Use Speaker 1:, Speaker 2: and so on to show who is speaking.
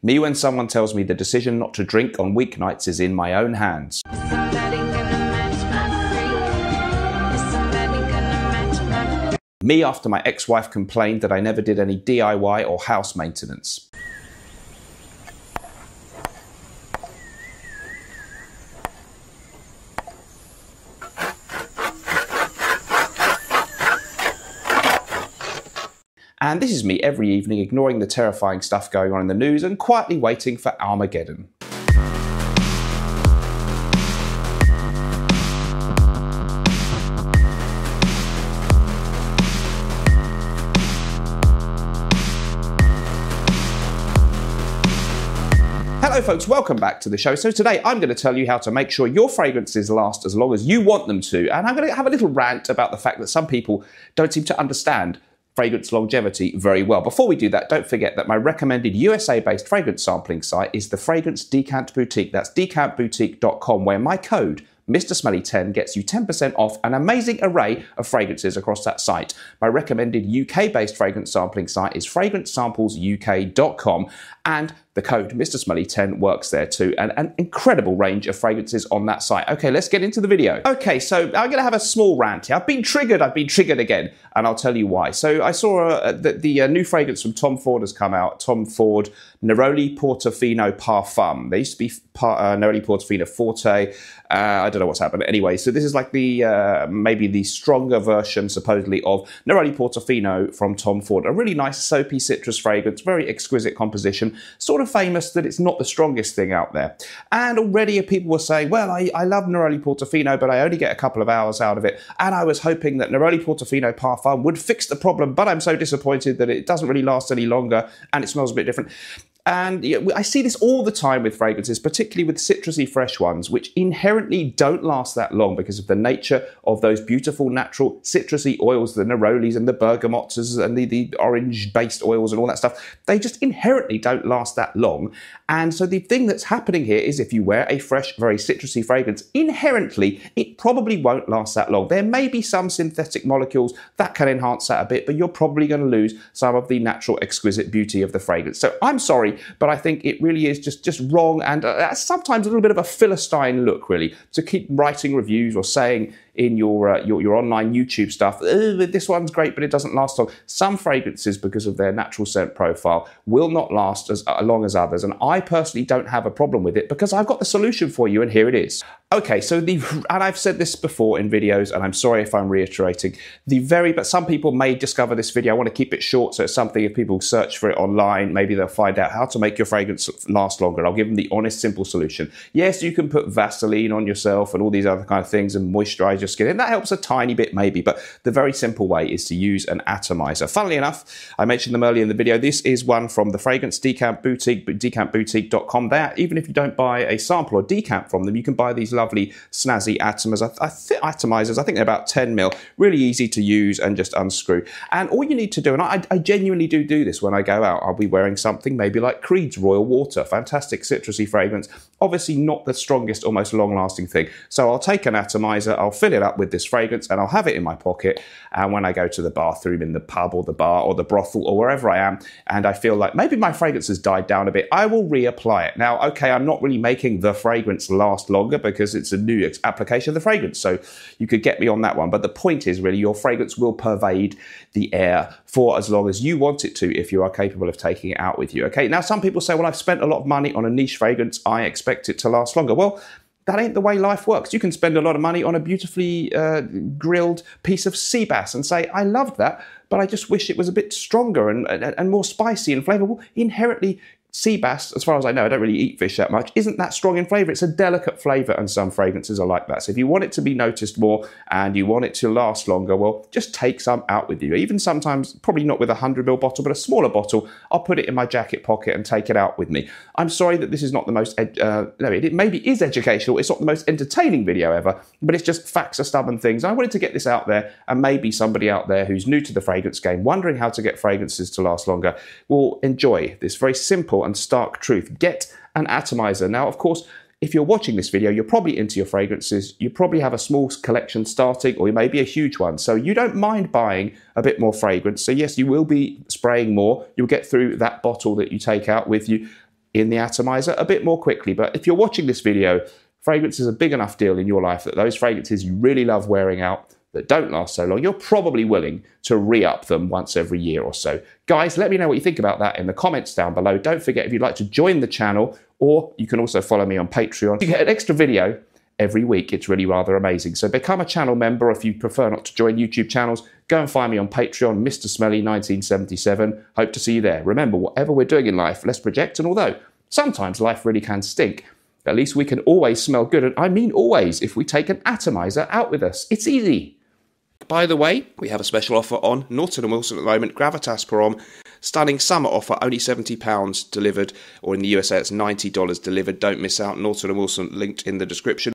Speaker 1: Me when someone tells me the decision not to drink on weeknights is in my own hands. Me after my ex-wife complained that I never did any DIY or house maintenance. And this is me every evening ignoring the terrifying stuff going on in the news and quietly waiting for Armageddon. Hello folks, welcome back to the show. So today I'm going to tell you how to make sure your fragrances last as long as you want them to. And I'm going to have a little rant about the fact that some people don't seem to understand fragrance longevity very well. Before we do that, don't forget that my recommended USA-based fragrance sampling site is the Fragrance Decant Boutique. That's decantboutique.com, where my code Mr. Smelly 10 gets you 10% off an amazing array of fragrances across that site. My recommended UK-based fragrance sampling site is fragrancesamplesuk.com, and the code Mr. Smelly 10 works there too. And an incredible range of fragrances on that site. Okay, let's get into the video. Okay, so I'm going to have a small rant here. I've been triggered again, and I'll tell you why. So I saw the new fragrance from Tom Ford has come out. Tom Ford Neroli Portofino Parfum. There used to be Neroli Portofino Forte. I don't know what's happened. Anyway, so this is like the maybe the stronger version, supposedly, of Neroli Portofino from Tom Ford. A really nice soapy citrus fragrance, very exquisite composition, sort of famous that it's not the strongest thing out there. And already people were saying, well, I love Neroli Portofino, but I only get a couple of hours out of it. And I was hoping that Neroli Portofino Parfum would fix the problem, but I'm so disappointed that it doesn't really last any longer and it smells a bit different. And I see this all the time with fragrances, particularly with citrusy fresh ones, which inherently don't last that long because of the nature of those beautiful natural citrusy oils, the Nerolis and the bergamots and the orange-based oils and all that stuff. They just inherently don't last that long. And so the thing that's happening here is if you wear a fresh, very citrusy fragrance, inherently, it probably won't last that long. There may be some synthetic molecules that can enhance that a bit, but you're probably going to lose some of the natural, exquisite beauty of the fragrance. So I'm sorry, but I think it really is just wrong, and sometimes a little bit of a Philistine look, really, to keep writing reviews or saying in your online YouTube stuff, this one's great, but it doesn't last long. Some fragrances, because of their natural scent profile, will not last as long as others, and I personally don't have a problem with it because I've got the solution for you, and here it is. Okay, so and I've said this before in videos, and I'm sorry if I'm reiterating, but some people may discover this video. I want to keep it short, so it's something if people search for it online, maybe they'll find out how to make your fragrance last longer. I'll give them the honest, simple solution. Yes, you can put Vaseline on yourself and all these other kind of things and moisturize your skin, and that helps a tiny bit maybe, but the very simple way is to use an atomizer. Funnily enough, I mentioned them earlier in the video. This is one from the Fragrance Decant Boutique, decantboutique.com. There, even if you don't buy a sample or decant from them, you can buy these lovely snazzy atomizers. I think they're about 10 mil, really easy to use and just unscrew. And all you need to do, and I genuinely do this when I go out, I'll be wearing something maybe like Creed's Royal Water, fantastic citrusy fragrance, obviously not the strongest or most long-lasting thing. So I'll take an atomizer, I'll fill it up with this fragrance, and I'll have it in my pocket. And when I go to the bathroom in the pub or the bar or the brothel or wherever I am, and I feel like maybe my fragrance has died down a bit, I will reapply it. Now, okay, I'm not really making the fragrance last longer because it's a new application of the fragrance, so you could get me on that one. But the point is really your fragrance will pervade the air for as long as you want it to if you are capable of taking it out with you. Okay, now some people say, well, I've spent a lot of money on a niche fragrance, I expect it to last longer. Well, that ain't the way life works. You can spend a lot of money on a beautifully grilled piece of sea bass and say, I loved that, but I just wish it was a bit stronger and more spicy and flavorful. Inherently, sea bass, as far as I know, I don't really eat fish that much, isn't that strong in flavour. It's a delicate flavour, and some fragrances are like that. So if you want it to be noticed more and you want it to last longer, well, just take some out with you. Even sometimes, probably not with a 100ml bottle, but a smaller bottle, I'll put it in my jacket pocket and take it out with me. I'm sorry that this is not the most, it maybe is educational, it's not the most entertaining video ever, but it's just facts are stubborn things. And I wanted to get this out there, and maybe somebody out there who's new to the fragrance game, wondering how to get fragrances to last longer, will enjoy this very simple and stark truth. Get an atomizer. Now, of course, if you're watching this video, you're probably into your fragrances. You probably have a small collection starting, or maybe a huge one. So you don't mind buying a bit more fragrance. So yes, you will be spraying more. You'll get through that bottle that you take out with you. in the atomizer a bit more quickly. But if you're watching this video, fragrance is a big enough deal in your life that those fragrances you really love wearing out that don't last so long, you're probably willing to re-up them once every year or so. Guys, let me know what you think about that in the comments down below. Don't forget, if you'd like to join the channel, or you can also follow me on Patreon, you get an extra video every week. It's really rather amazing. So become a channel member. If you prefer not to join YouTube channels, go and find me on Patreon, Mr. Smelly 1977. Hope to see you there. Remember, whatever we're doing in life, let's project. And although sometimes life really can stink, at least we can always smell good. And I mean always, if we take an atomizer out with us. It's easy. By the way, we have a special offer on Norton & Wilson at the moment, Gravitas Pour-Homme. Stunning summer offer, only £70 delivered, or in the USA it's $90 delivered. Don't miss out. Norton & Wilson linked in the description.